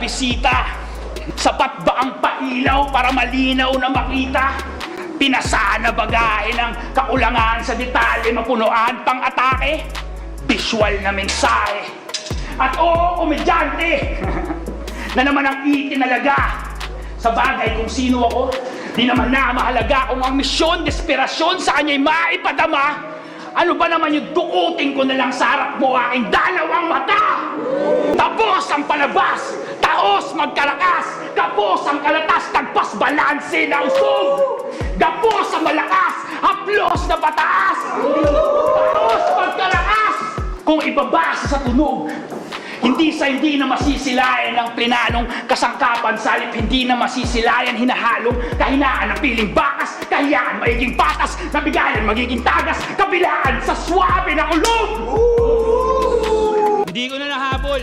bisita? Sapat ba ang pailaw para malinaw na makita? Pinasaan na bagahe ng kakulangan sa detalye, mapunuan pang atake? Visual na mensahe. At oo, komedyante na naman ang itinalaga. Sa bagay kung sino ako, di naman na mahalaga kung ang misyon, desperasyon sa kanya'y maipadama. Ano ba naman yung dukutin ko na lang sa harap mo aking dalawang mata? Tapos ang palabas, taos magkalakas, kapos ang kalatas, tagpas balanse na usog. Gapos ang malakas, haplos na pataas. Taos magkalakas, kung ibabasa sa tunog. Hindi na masisilayan ng plinanong kasangkapan, salip hindi na masisilayan hinahalong kahinaan ng piling bakas, kahiyaan magiging patas, nabigayan magiging tagas, kabilaan sa swabe ng ulog. Hindi ko na nahabol.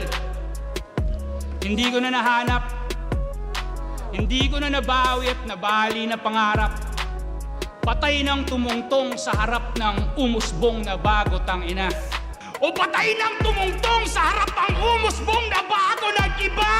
Hindi ko na nahanap. Hindi ko na nabawi at nabali na pangarap. Patay ng tumungtong sa harap ng umusbong na bago tangina. O patay ng tumungtong sa harap ng umusbong na bago nag-iba.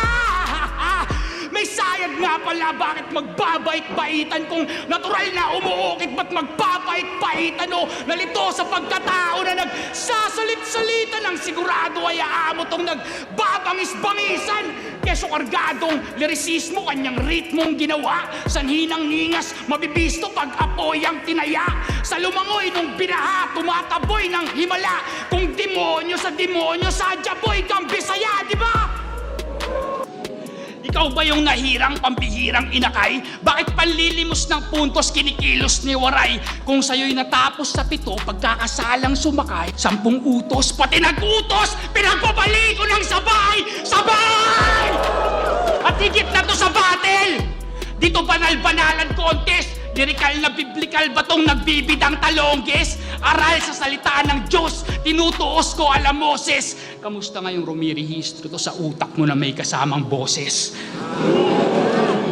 May sayad nga pala, bakit magbabait-baitan kung natural na umuukit, ba't magpapait-baitan o nalito sa pagkatao na nagsasalit-salita ng sigurado ay aamo tong nagbabangis-bangisan. Keso kargadong lirisismo, kanyang ritmong ginawa, sanhinang ningas, mabibisto pag apoy ang tinaya. Sa lumangoy nung binaha, tumataboy ng himala. Kung demonyo, sadya boy kang Bisaya, di ba? Ikaw ba yung nahirang pambihirang inakay? Bakit panlilimos ng puntos kinikilos ni Waray? Kung sa'yo'y natapos sa 7, pagkakasalang sumakay, 10 utos, pati nag-utos, pinagbabalik ko ng sabay! Sabay! At higit na to sa battle! Dito banal-banalan contest, lirikal na biblikal ba tong nagbibidang talongges? Aral sa salita ng Diyos, tinutuos ko alam Moses. Kamusta ngayong rumirehistro to sa utak mo na may kasamang boses?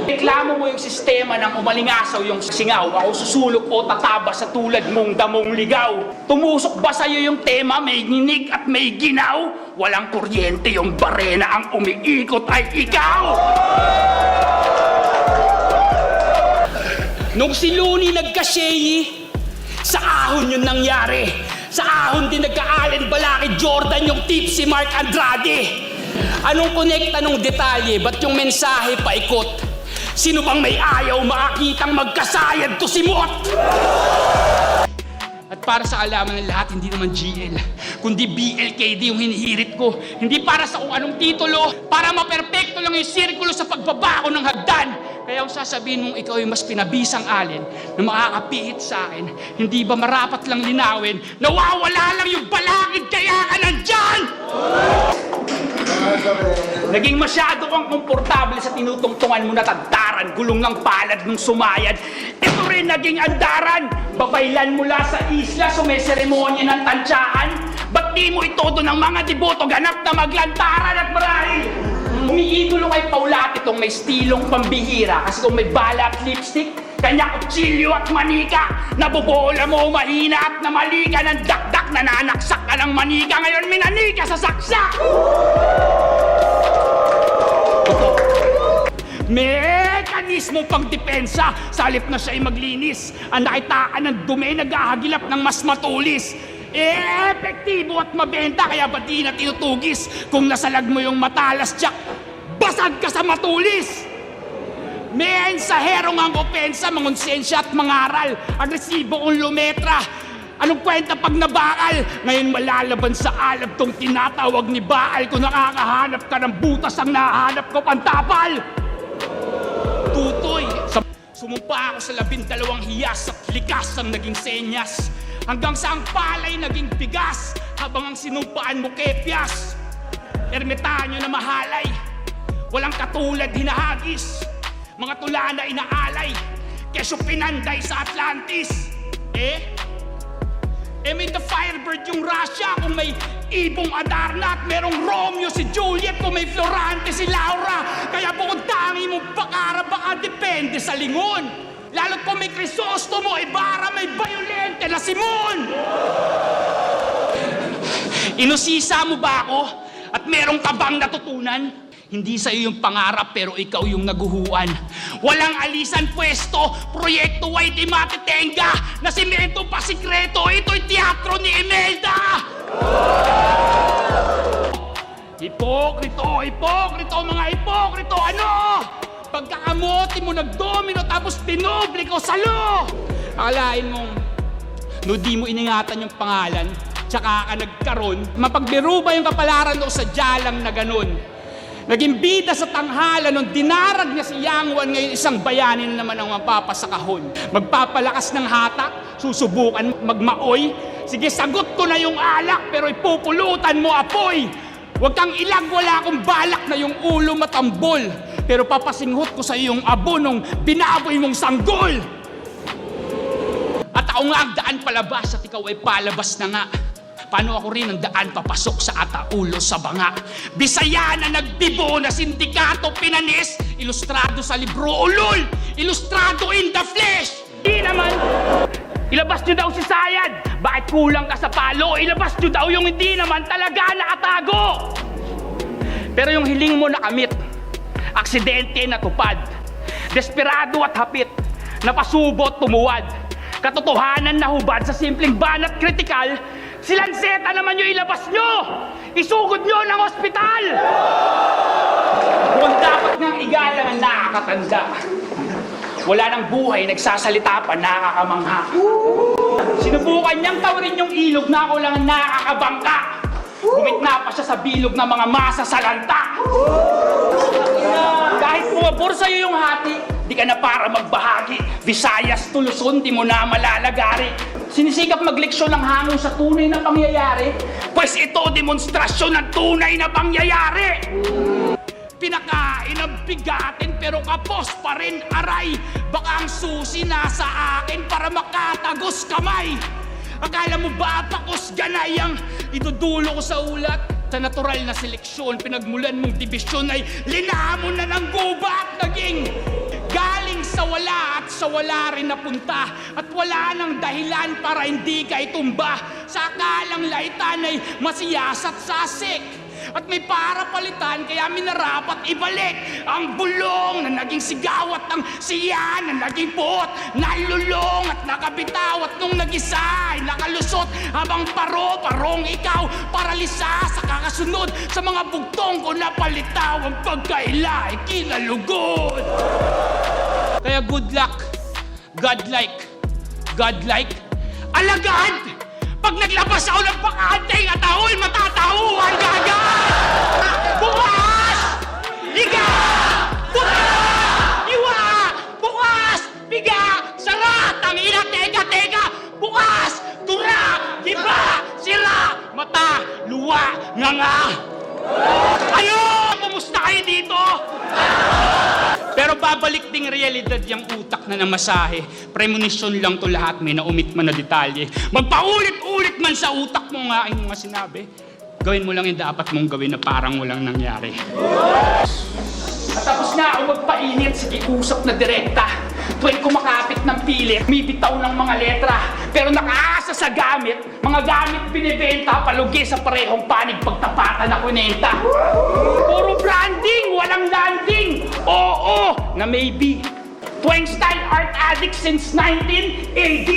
Reklamo mo yung sistema ng umalingasaw yung singaw. Ako susulok o tataba sa tulad mong damong ligaw. Tumusok ba sa'yo yung tema, may nginig at may ginaw? Walang kuryente yung barena, ang umiikot ay ikaw! Nung si Looney nagkasyeyi, sa ahon yun nangyari. Sa ahon din nagka-Allen Balakid Jordan yung tipsy Mark Andrade. Anong konekta nung detalye? Ba't yung mensahe paikot? Sino bang may ayaw makakitang magkasayad to si Mot? At para sa alaman ng lahat, hindi naman GL, kundi BLKD yung hinihirit ko. Hindi para sa kung anong titulo, para maperpekto lang yung sirkulo sa pagbaba ko ng hagdan. Kaya kung sasabihin mong ikaw ay mas pinabisang alin na makakapihit sa akin, hindi ba marapat lang linawin, nawawala lang yung balakid kaya ka nandyan! Naging masyado kang komportable sa tinutungtungan mo na tagdaran, gulong ng palad nung sumayad. Ito rin naging andaran, babaylan mula sa isla, sumeseremonya ng tansyahan. Ba't di mo itodo ng mga deboto, ganap na maglantaran at marahil? Umiidolo kay Paulat itong may stilong pambihira, kasi kung may bala at lipstick, kanya kutsilyo at manika, nabobola mo mahina at namali ka ng dakdak, nananaksak ka ng manika, ngayon minanika sa saksak! Mekanismo pang depensa, sa halip na siya'y maglinis, ang nakitaan ng dumi, naghahagilap ng mas matulis. Epektibo at mabenta, kaya ba di na tinutugis? Kung nasalag mo yung matalas, Jack, basag ka sa matulis! Mensaherong ang opensa, mangonsensya at mangaral, agresibo kong lumetra. Anong kwenta pag nabakal? Ngayon malalaban sa alab tong tinatawag ni Baal. Kung nakakahanap ka ng butas, ang nahanap ko pantapal. Tutoy, sumumpa ako sa 12 hiyas at likas ang naging senyas. Hanggang sa ang palay naging bigas, habang ang sinumpaan mo kepyas. Ermitanyo na mahalay, walang katulad hinahagis. Mga tula na inaalay, keso pinanday sa Atlantis. May The Firebird yung Russia, kung may Ibong Adarna at merong Romeo si Juliet, kung may Florante si Laura. Kaya bukod tangi mo bakara, baka depende sa lingon. Lalo't kung may Crisostomo, Ibarra, may Violente na Simon. Inusisa mo ba ako? At merong ka bang natutunan? Hindi sa iyo yung pangarap pero ikaw yung naguhuan. Walang alisan pwesto, proyekto ay di matitenga. Na simento pa sikreto, ito'y teatro ni Imelda! Hipokrito, mga hipokrito, ano? Pagkakamote mo nagdomino tapos tinoble ko salo! Akalain mong, no di mo iningatan yung pangalan, tsaka ka nagkaroon, mapagbiro ba yung kapalaran o sadya lang na ganun? Naging bida sa tanghala nung dinarag niya si Yang Wan, ngayon isang bayani na naman ang mapapasakahon. Magpapalakas ng hatak, susubukan magmaoy. Sige, sagot ko na yung alak, pero ipupulutan mo apoy. Huwag kang ilag, wala akong balak na yung ulo matambol. Pero papasinghot ko sa iyong abo nung binaboy mong sanggol. At ako nga ang daan palabas at ikaw ay palabas na nga. Paano ako rin ang daan papasok sa ataulo sa banga? Bisaya na nagbibo na sindikato pinanis, ilustrado sa libro ulol, ilustrado in the flesh! Di naman! Ilabas nyo daw si Sayad! Bakit kulang ka sa palo? Ilabas nyo daw yung hindi naman talaga nakatago! Pero yung hiling mo nakamit, aksidente natupad, desperado at hapit, napasubot tumuwad, katotohanan na hubad sa simpleng banat kritikal, si Lanceta naman yung ilabas nyo! Isugod nyo ng ospital! Kung dapat ngang igalang ang nakakatanda, wala nang buhay, nagsasalita pa, nakakamangha. Sinubukan niyang tawarin yung ilog na ako lang ang nakakabangka. Gumitna pa siya sa bilog ng mga masa sa lanta. Kahit pumabor sa'yo yung hati, di ka na para magbahagi. Visayas to Luzon, di mo na malalagari. Sinisikap magleksyon ng hangin sa tunay na pangyayari. Pues ito, demonstrasyon ng tunay na pangyayari. Pinakain ang bigatin pero kapos pa rin aray. Baka ang susi nasa akin para makatagos kamay. Akala mo ba pakos ganay ang idudulo ko sa ulat? Sa natural na seleksyon, pinagmulan mong dibisyon ay linamon na ng gubat. Naging galing sa wala at sa wala rin napunta. At wala nang dahilan para hindi ka itumba. Sa akalang laitan ay masiyasat sasik. At may para palitan, kaya minarapat ibalik ang bulong na naging sigawat ng siya na naging buot, nalulong at nakabitaw at nung nag-isa ay nakalusot habang parong ikaw paralisa sa kakasunod sa mga bugtong ko na palitaw ang pagkaila ay kinalugod. Kaya good luck, godlike, alagad! Pag naglabas ako ng bakanteng at ako'y matatauhan kagad! Bukas! Higa! Bukas! Iwa! Bukas! Biga! Sara! Tangina! Teka! Bukas! Tura! Giba! Sira! Mata! Luwa! Nganga! Ayo! Kumusta kayo dito? Pero babalik ding realidad yung utak na namasahe. Premonition lang to lahat, may naumit man na detalye. Magpaulit-ulit man sa utak mo nga aking mga sinabi. Gawin mo lang yung dapat mong gawin na parang walang nangyari. At tapos na ako magpainit, sige usap na direkta. Tuwing kumakapit ng pilit, bibitaw ng mga letra. Pero nakaasa sa gamit, mga gamit binibenta, palugi sa parehong panig pagtapatan na kunenta. Puro branding, walang landing. Oo, na maybe. Tuwing style art addict since 19 AD.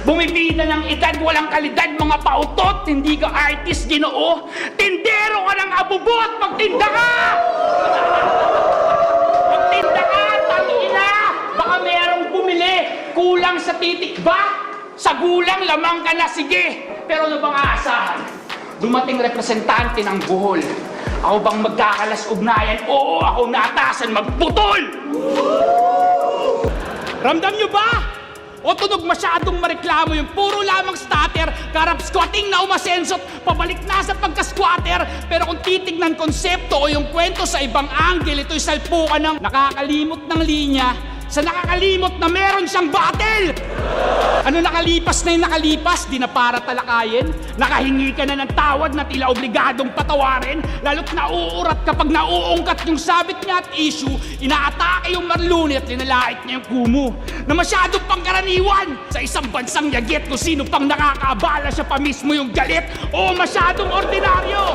Bumibida ng edad, walang kalidad, mga pautot. Hindi ka artist, ginoo. Tindero ka ng abubot, magtinda ka! Magtinda ka, tangina! Baka merong bumili. Kulang sa titik ba? Sa gulang, lamang ka na, sige. Pero ano bang aasahan? Dumating representante ng buhol. Ako bang magkakalas-ugnayan? Oo, ako naatasan magputol! Ramdam nyo ba? O tunog masyadong mareklamo yung puro lamang starter, karap squatting na umasensot, pabalik na sa pagka-squatter. Pero kung titignan konsepto o yung kwento sa ibang angle, ito'y salpukan ng nakakalimot ng linya sa nakakalimot na meron siyang battle. Ano nakalipas na yung nakalipas, di na para talakayin. Nakahingi ka na ng tawad na tila obligadong patawarin. Lalo't nauurat kapag nauungkat yung sabit niya at issue, inaatake yung marluni at linalait niya yung kumu. Na masyadong pangkaraniwan sa isang bansang yagit kung sino pang nakakaabala siya pa mismo yung galit. O masyadong ordinaryo.